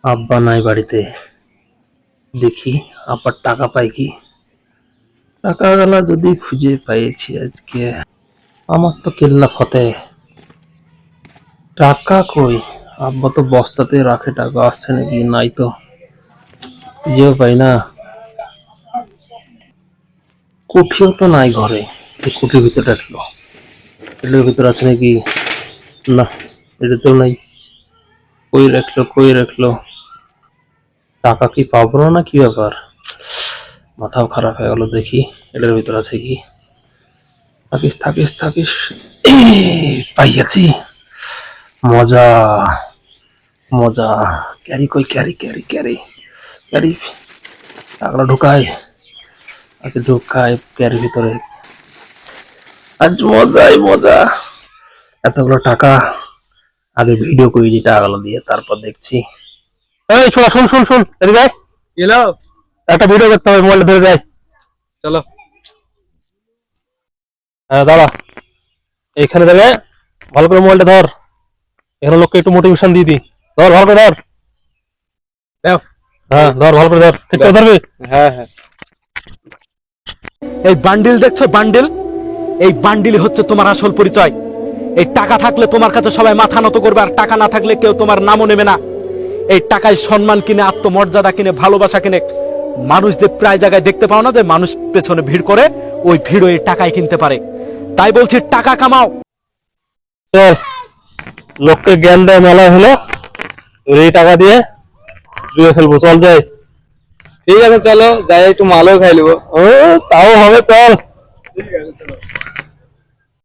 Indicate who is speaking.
Speaker 1: আব্বা নাই বাড়িতে, দেখি আব্বার টাকা পাই কি। টাকাগুলা যদি খুঁজে পেয়েছি আজকে, আমার তো কেল্লা ফতে। টাকা কই? আব্বা তো বস্তাতে রাখে, টাকা আসছে নাকি নাই তো খুঁজেও পাই না। কুঠিও তো নাই ঘরে, এই কুঠির ভিতরে রাখলো, এটার ভিতরে আছে নাকি? না, এটাতেও নাই। কই রাখলো? টাকা কি পাবো না, কি ব্যাপার? মাথাও খারাপ হয়ে গেল, দেখি এটার ভিতর আছে কি। থাকিস। পাইয়াছি, মজা মজা। ক্যারি কই, ক্যারি। টাকাটা ঢুকায়, আগে ঢুকায় ক্যারির ভিতরে। আজ মজা। এতগুলো টাকা, আগে ভিডিও করি টাকাগুলো দিয়ে, তারপর দেখছি। এই ছোড়া, শুন এদিকে আয়।
Speaker 2: এলো
Speaker 1: একটা ভিডিও করতে হবে, মোবাইলটা ধরে যায়।
Speaker 2: চলো।
Speaker 1: হ্যাঁ দাঁড়া, এইখানে দেবে, ভালো করে মোবাইলটা ধর। এখানে লোককে একটু মোটিভেশন দিয়ে দি। ধর ভালো করে ধর।
Speaker 2: দাও।
Speaker 1: হ্যাঁ ধর, ভালো করে ধর, ঠিক করে ধরবি।
Speaker 2: হ্যাঁ।
Speaker 3: এই বান্ডিল দেখছো, বান্ডিল? এই বান্ডিল হচ্ছে তোমার আসল পরিচয়। এই টাকা থাকলে তোমার কাছে সবাই মাথা নত করবে, আর টাকা না থাকলে কেউ তোমার নামও নেবে না। এই টাকায় সম্মান কিনে, আত্মমর্যাদা কিনে, ভালোবাসা কিনে। মানুষ যে প্রায় জায়গায় দেখতে পাও না যে মানুষ পেছনে ভিড় করে, ওই ভিড়ও এই টাকায় কিনতে পারে। তাই বলছি, টাকা কামাও।
Speaker 1: চল, লোককে জ্ঞান দেয় মেলা হলো, এই টাকা দিয়ে জুয়ে খেলবো, চল যাই।
Speaker 2: ঠিক আছে চলো, যাই একটু মালও খাই নেবো।
Speaker 1: ও তাও হবে, চল।
Speaker 2: ঠিক আছে চলো।